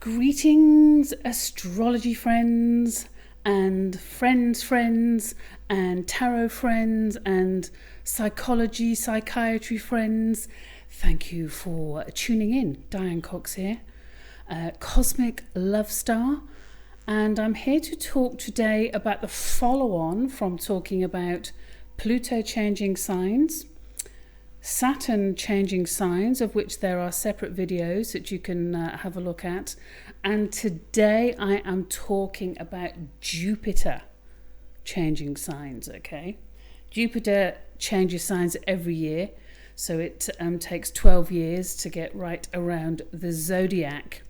Greetings, astrology friends and friends and tarot friends and psychiatry friends. Thank you for tuning in. Diane Cox here, Cosmic Love Star, and I'm here to talk today about the follow-on from talking about Pluto changing signs, Saturn changing signs, of which there are separate videos that you can have a look at. And today I am talking about Jupiter changing signs, okay? Jupiter changes signs every year, so it takes 12 years to get right around the zodiac.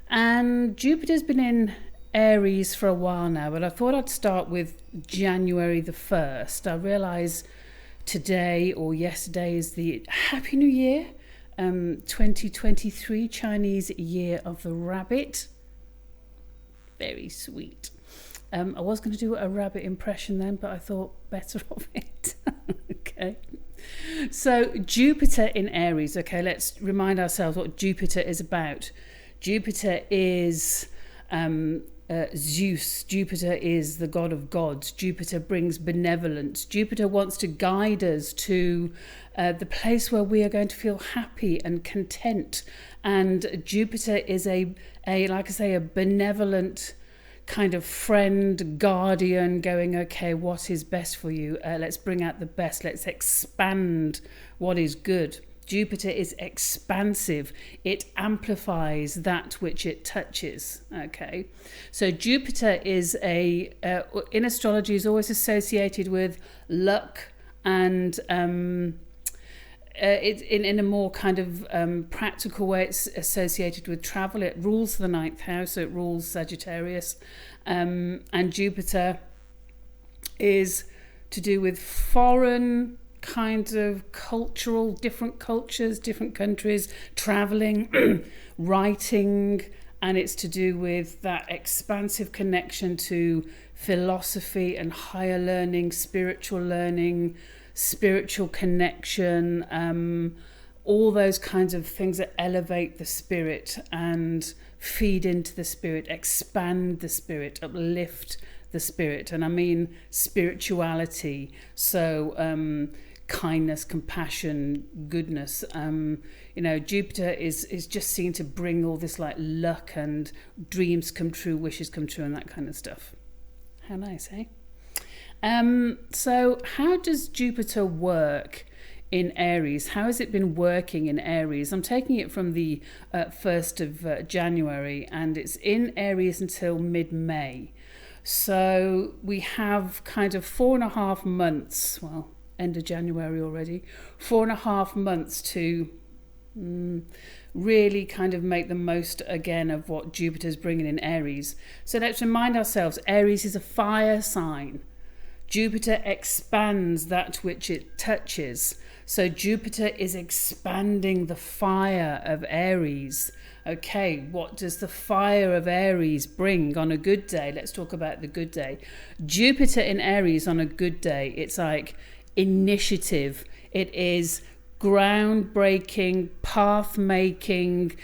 And Jupiter's been in Aries for a while now, but I thought I'd start with January the 1st. I realise today or yesterday is the Happy New Year, 2023 Chinese Year of the Rabbit. Very sweet. I was going to do a rabbit impression then, but I thought better of it. Okay. So Jupiter in Aries. Okay, let's remind ourselves what Jupiter is about. Jupiter is Zeus. Jupiter is the god of gods. Jupiter brings benevolence. Jupiter wants to guide us to the place where we are going to feel happy and content. And Jupiter is a like I say, a benevolent kind of friend, guardian, going, okay, what is best for you? Let's bring out the best. Let's expand what is good. Jupiter is expansive. It amplifies that which it touches. Okay, so Jupiter is in astrology is always associated with luck and it in a more kind of practical way. It's associated with travel. It rules the 9th house. So it rules Sagittarius, and Jupiter is to do with foreign kinds of different cultures, different countries, traveling, writing, and it's to do with that expansive connection to philosophy and higher learning, spiritual connection, all those kinds of things that elevate the spirit and feed into the spirit, expand the spirit, uplift the spirit. And I mean spirituality, so kindness, compassion, goodness. Jupiter is just seen to bring all this like luck and dreams come true, wishes come true, and that kind of stuff. How nice, eh? So how does Jupiter work in Aries? How has it been working in Aries? I'm taking it from the 1st of January, and it's in Aries until mid-May. So we have kind of 4.5 months, well, end of January already, 4.5 months to really kind of make the most again of what Jupiter's bringing in Aries. So let's remind ourselves, Aries is a fire sign. Jupiter expands that which it touches. So Jupiter is expanding the fire of Aries. Okay, what does the fire of Aries bring on a good day? Let's talk about the good day. Jupiter in Aries on a good day, it's like initiative. It is groundbreaking, path making,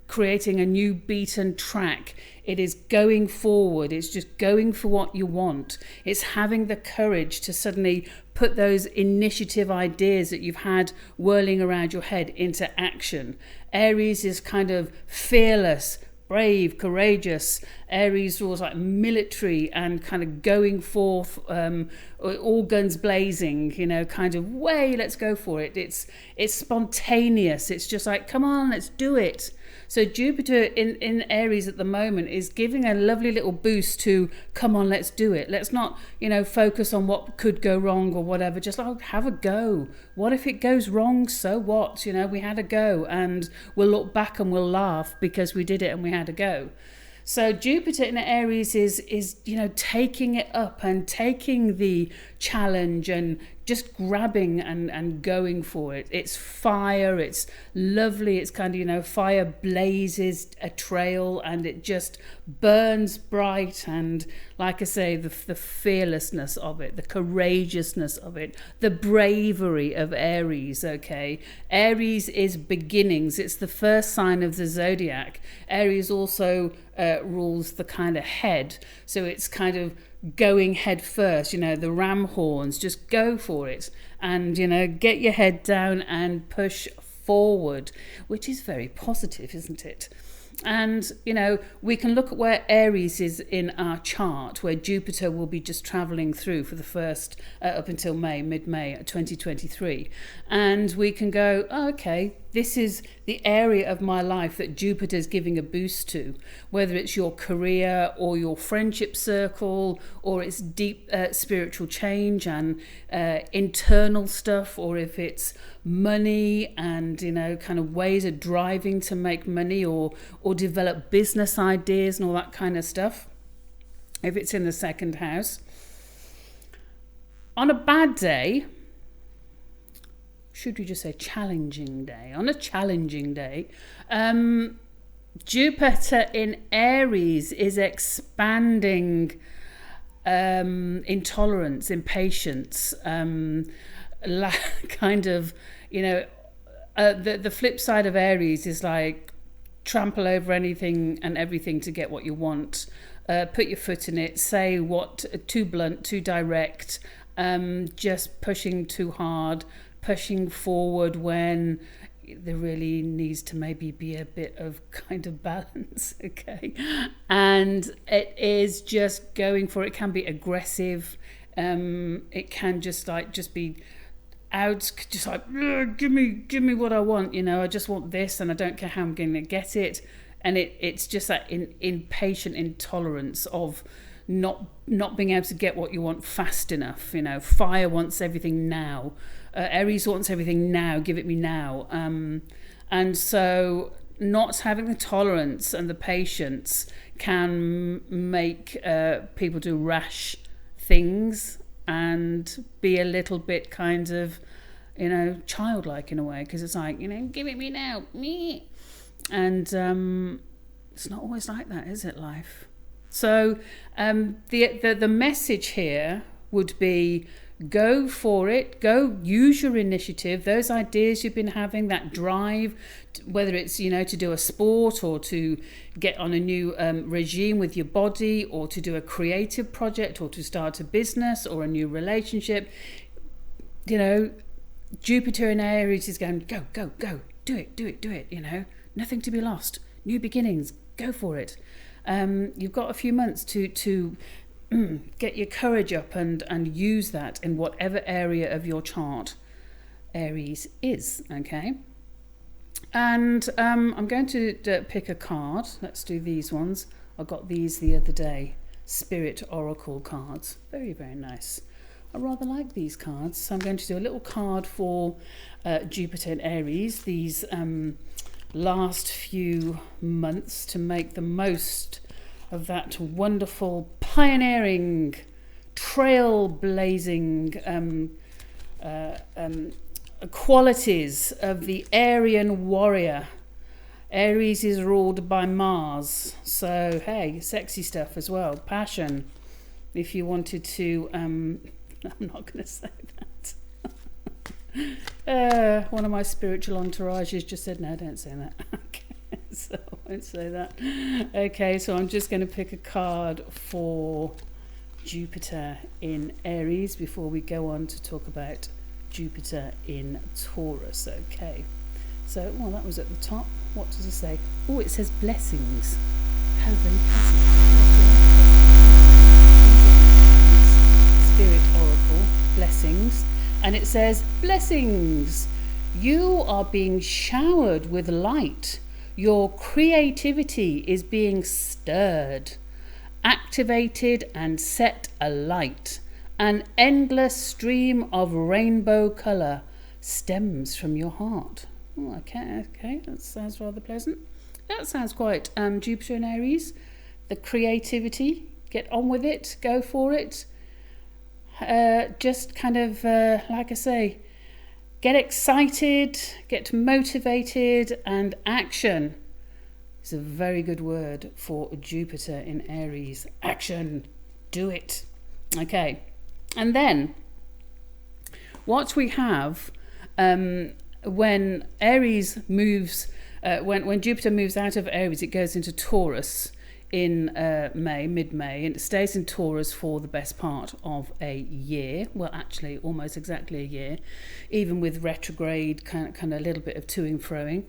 creating a new beaten track. It is going forward. It's just going for what you want. It's having the courage to suddenly put those initiative ideas that you've had whirling around your head into action. Aries is kind of fearless, brave, courageous. Aries rules like military and kind of going forth, all guns blazing, kind of way, let's go for it. It's spontaneous. It's just like, come on, let's do it. So Jupiter in Aries at the moment is giving a lovely little boost to, come on, let's do it. Let's not, focus on what could go wrong or whatever. Just like, have a go. What if it goes wrong? So what? We had a go, and we'll look back and we'll laugh because we did it and we had a go. So Jupiter in Aries is taking it up and taking the challenge and just grabbing and going for it. It's fire, it's lovely, it's kind of, fire blazes a trail and it just burns bright. And like I say, the fearlessness of it, the courageousness of it, the bravery of Aries, okay? Aries is beginnings. It's the first sign of the zodiac. Aries also rules the kind of head. So it's kind of going head first, the ram horns, just go for it and, get your head down and push forward, which is very positive, isn't it? And, we can look at where Aries is in our chart, where Jupiter will be just travelling through for the first, up until mid-May 2023. And we can go, oh, okay, this is the area of my life that Jupiter's giving a boost to, whether it's your career or your friendship circle, or it's deep spiritual change and internal stuff, or if it's money and, kind of ways of driving to make money or develop business ideas and all that kind of stuff, if it's in the second house. On a bad day, should we just say challenging day? On a challenging day, Jupiter in Aries is expanding intolerance, impatience, kind of, the flip side of Aries is like trample over anything and everything to get what you want. Put your foot in it, say what, too blunt, too direct, just pushing too hard, pushing forward when there really needs to maybe be a bit of kind of balance, okay? And it is just going for it. It can be aggressive. It can just be out, just like, give me what I want, I just want this and I don't care how I'm going to get it. And it's just that impatient intolerance of not being able to get what you want fast enough. Fire wants everything now. Aries wants everything now. Give it me now. And so not having the tolerance and the patience can make people do rash things and be a little bit kind of, childlike in a way, because it's like, give it me now, me. And it's not always like that, is it, life? So the message here would be, go for it, go use your initiative, those ideas you've been having, that drive, whether it's, to do a sport or to get on a new regime with your body, or to do a creative project, or to start a business or a new relationship. Jupiter in Aries is going, go, do it, nothing to be lost, new beginnings, go for it. You've got a few months to get your courage up and use that in whatever area of your chart Aries is, okay? And I'm going to pick a card. Let's do these ones. I got these the other day, Spirit Oracle cards. Very, very nice. I rather like these cards. So I'm going to do a little card for Jupiter in Aries, these last few months, to make the most of that wonderful pioneering, trailblazing qualities of the Aryan warrior. Aries is ruled by Mars, so hey, sexy stuff as well, passion. If you wanted to, I'm not going to say that. One of my spiritual entourages just said, no, don't say that. Okay, so I won't say that. Okay, so I'm just going to pick a card for Jupiter in Aries before we go on to talk about Jupiter in Taurus. Okay, so, well, that was at the top. What does it say? Oh, it says blessings. How very pleasant. Spirit Oracle, blessings. And it says, blessings. You are being showered with light. Your creativity is being stirred, activated and set alight. An endless stream of rainbow colour stems from your heart. Oh, okay, that sounds rather pleasant. That sounds quite Jupiter in Aries. The creativity, get on with it, go for it. just kind of, like I say, get excited, get motivated, and action is a very good word for Jupiter in Aries. Action, do it. Okay, and then what we have when Aries moves, when Jupiter moves out of Aries, it goes into Taurus in mid-May, and it stays in Taurus for the best part of a year. Well, actually, almost exactly a year, even with retrograde, kind of a little bit of toing froing.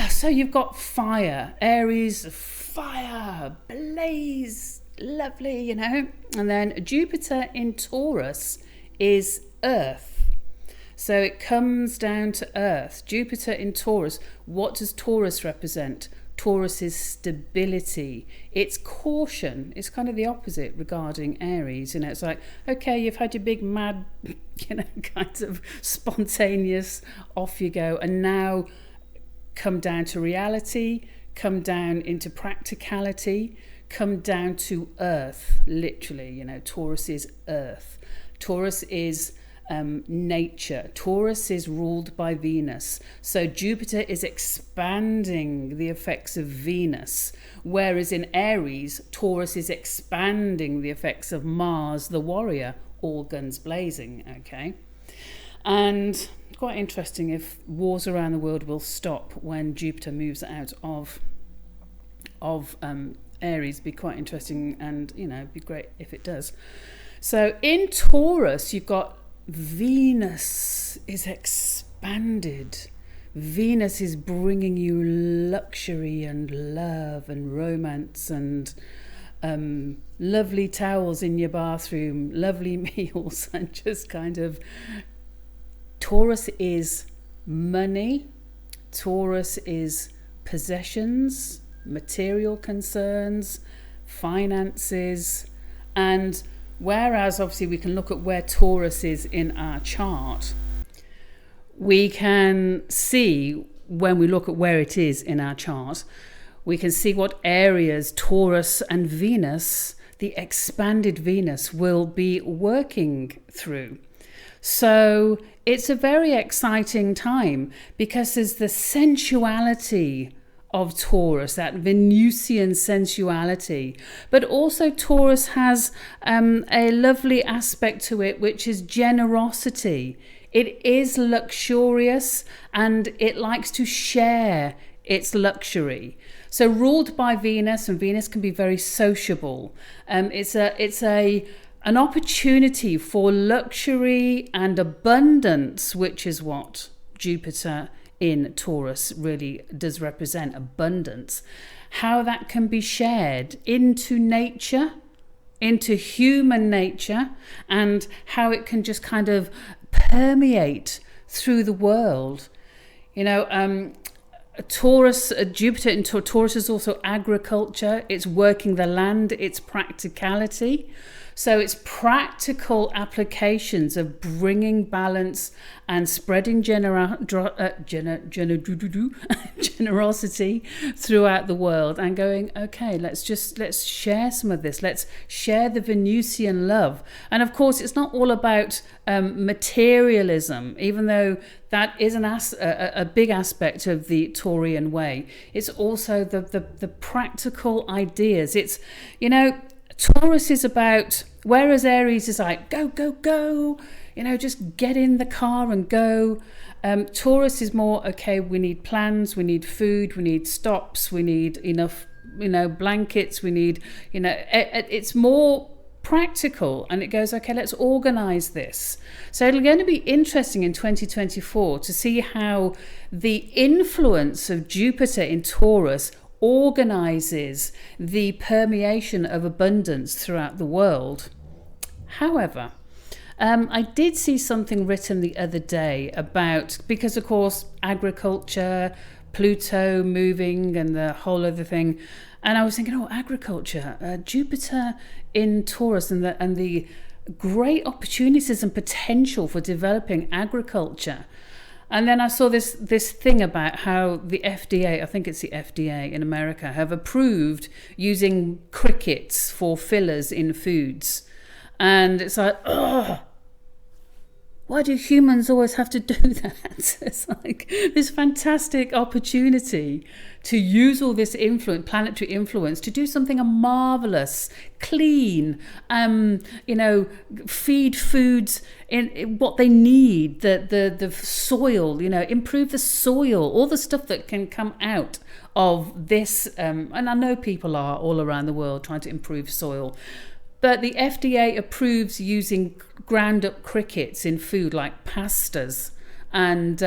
So you've got fire, Aries, fire, blaze, lovely, you know. And then Jupiter in Taurus is earth. So it comes down to earth. Jupiter in Taurus, what does Taurus represent? Taurus is stability. It's caution. It's kind of the opposite regarding Aries. You know, it's like, okay, you've had your big mad, you know, kind of spontaneous, off you go. And now come down to reality, come down into practicality, come down to earth, literally. You know, Taurus is earth. Taurus is nature. Taurus is ruled by Venus. So Jupiter is expanding the effects of Venus, whereas in Aries, Taurus is expanding the effects of Mars, the warrior, all guns blazing, okay? And quite interesting if wars around the world will stop when Jupiter moves out of Aries. Be quite interesting, and, you know, be great if it does. So in Taurus, you've got Venus is expanded. Venus is bringing you luxury and love and romance and lovely towels in your bathroom, lovely meals, and just kind of... Taurus is money. Taurus is possessions, material concerns, finances, and whereas obviously we can look at where Taurus is in our chart, we can see when we look at where it is in our chart, we can see what areas Taurus and Venus, the expanded Venus, will be working through. So it's a very exciting time because there's the sensuality of Taurus, that Venusian sensuality, but also Taurus has a lovely aspect to it, which is generosity. It is luxurious and it likes to share its luxury. So ruled by Venus, and Venus can be very sociable. It's an opportunity for luxury and abundance, which is what Jupiter in Taurus really does represent, abundance. How that can be shared into nature, into human nature, and how it can just kind of permeate through the world. You know, Taurus, Jupiter in Taurus is also agriculture. It's working the land, it's practicality. So it's practical applications of bringing balance and spreading generosity throughout the world, and going, okay, let's share some of this. Let's share the Venusian love. And of course, it's not all about materialism, even though that is a big aspect of the Taurian way. It's also the practical ideas. It's, you know, Taurus is about, whereas Aries is like, go, go, go, you know, just get in the car and go. Taurus is more, okay, we need plans, we need food, we need stops, we need enough, you know, blankets, we need, you know, it's more practical, and it goes, okay, let's organize this. So it's going to be interesting in 2024 to see how the influence of Jupiter in Taurus organizes the permeation of abundance throughout the world. However, I did see something written the other day about, because of course agriculture, Pluto moving and the whole other thing, and I was thinking, oh, agriculture, Jupiter in Taurus, and the great opportunities and potential for developing agriculture. And then I saw this thing about how the FDA, I think it's the FDA in America, have approved using crickets for fillers in foods. And it's like, ugh, why do humans always have to do that? It's like this fantastic opportunity to use all this influence, planetary influence, to do something marvelous, clean, feed foods in what they need, the soil, improve the soil, all the stuff that can come out of this. And I know people are all around the world trying to improve soil. But the FDA approves using ground up crickets in food like pastas and,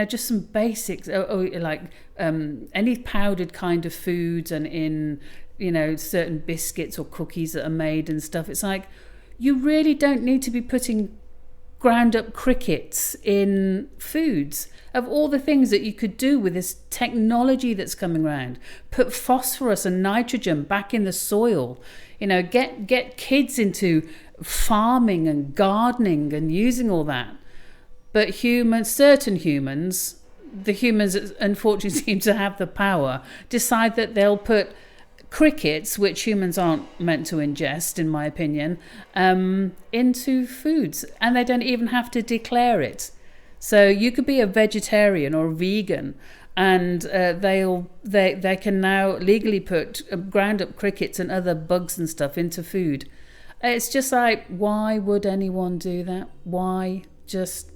just some basics, any powdered kind of foods and in, certain biscuits or cookies that are made and stuff. It's like, you really don't need to be putting ground up crickets in foods. Of all the things that you could do with this technology that's coming around, put phosphorus and nitrogen back in the soil, get kids into farming and gardening and using all that. But certain humans, the humans that unfortunately seem to have the power, decide that they'll put crickets, which humans aren't meant to ingest, in my opinion, into foods, and they don't even have to declare it. So you could be a vegetarian or a vegan, and they can now legally put ground up crickets and other bugs and stuff into food. It's just like, why would anyone do that? Why? Just,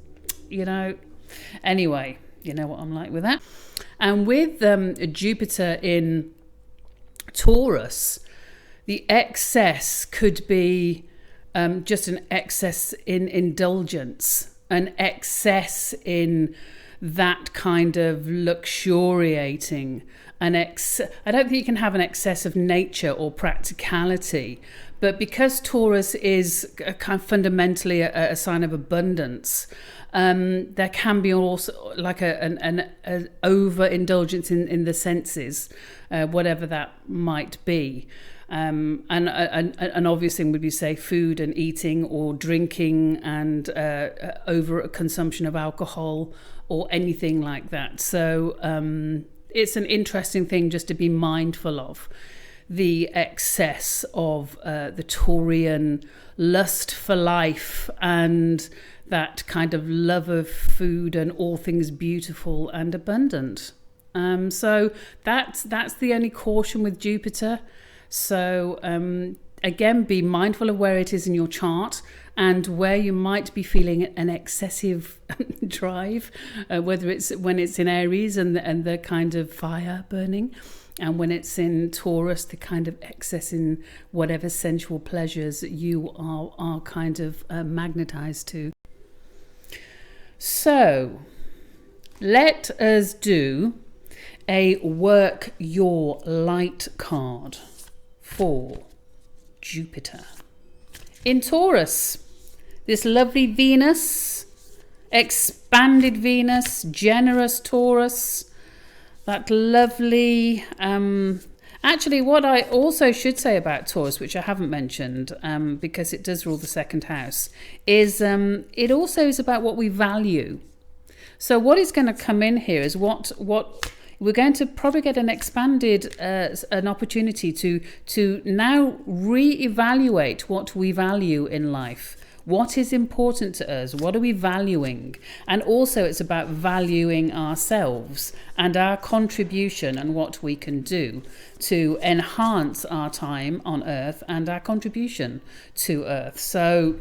Anyway, you know what I'm like with that. And with Jupiter in Taurus, the excess could be just an excess in indulgence, an excess in that kind of luxuriating. I don't think you can have an excess of nature or practicality, but because Taurus is kind of fundamentally a sign of abundance, there can be also like an overindulgence in the senses, whatever that might be. And obviously would be, say, food and eating or drinking and over consumption of alcohol or anything like that. So it's an interesting thing just to be mindful of, the excess of the Taurian lust for life and that kind of love of food and all things beautiful and abundant. So that's the only caution with Jupiter. So again, be mindful of where it is in your chart and where you might be feeling an excessive drive, whether it's when it's in Aries and the kind of fire burning, and when it's in Taurus, the kind of excess in whatever sensual pleasures you are kind of magnetized to. So let us do a work your light card for Jupiter in Taurus. This lovely Venus, expanded Venus, generous Taurus, that lovely actually what I also should say about Taurus, which I haven't mentioned because it does rule the second house, is it also is about what we value. So what is going to come in here is what we're going to probably get an expanded an opportunity to now reevaluate what we value in life. What is important to us? What are we valuing? And also it's about valuing ourselves and our contribution and what we can do to enhance our time on Earth and our contribution to Earth. So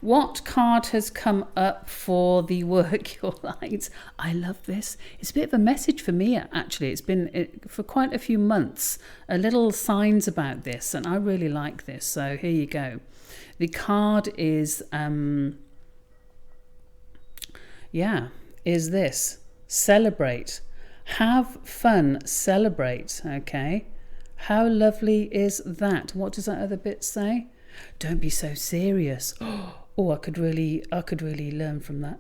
what card has come up for the work your light? I love this. It's a bit of a message for me, actually. It's been for quite a few months, a little signs about this, and I really like this. So here you go. The card is, is this. Celebrate. Have fun. Celebrate. Okay. How lovely is that? What does that other bit say? Don't be so serious. Oh, I could really learn from that.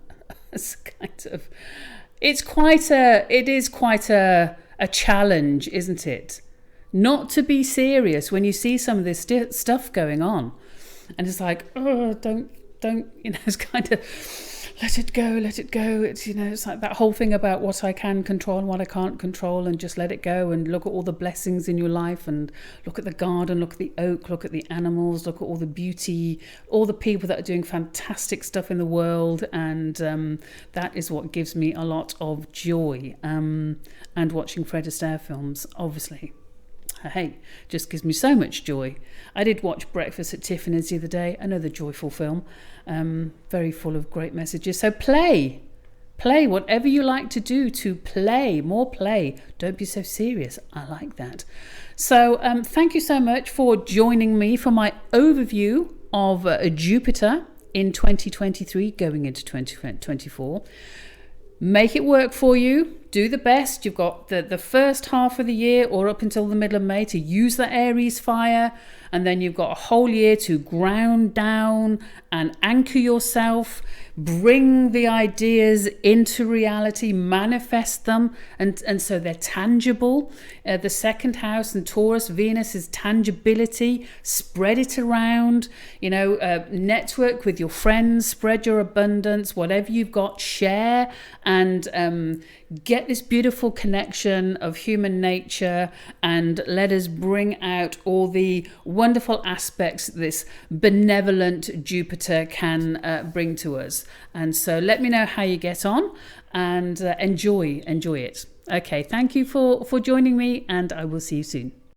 It's kind of, it is quite a challenge, isn't it? Not to be serious when you see some of this stuff going on. And it's like, oh, don't, it's kind of, let it go, let it go. It's, it's like that whole thing about what I can control and what I can't control, and just let it go and look at all the blessings in your life, and look at the garden, look at the oak, look at the animals, look at all the beauty, all the people that are doing fantastic stuff in the world. And that is what gives me a lot of joy. And watching Fred Astaire films, obviously. Hey, just gives me so much joy. I did watch Breakfast at Tiffany's the other day, another joyful film, very full of great messages. So play whatever you like to do, to play, more play. Don't be so serious. I like that. So thank you so much for joining me for my overview of Jupiter in 2023 going into 2024. Make it work for you. Do the best. You've got the first half of the year, or up until the middle of May, to use the Aries fire. And then you've got a whole year to ground down and anchor yourself, bring the ideas into reality, manifest them, and so they're tangible. The second house and Taurus, Venus, is tangibility. Spread it around, network with your friends, spread your abundance, whatever you've got, share, and get this beautiful connection of human nature, and let us bring out all the wonderful aspects this benevolent Jupiter can bring to us. And so let me know how you get on, and enjoy it. Okay, thank you for joining me, and I will see you soon.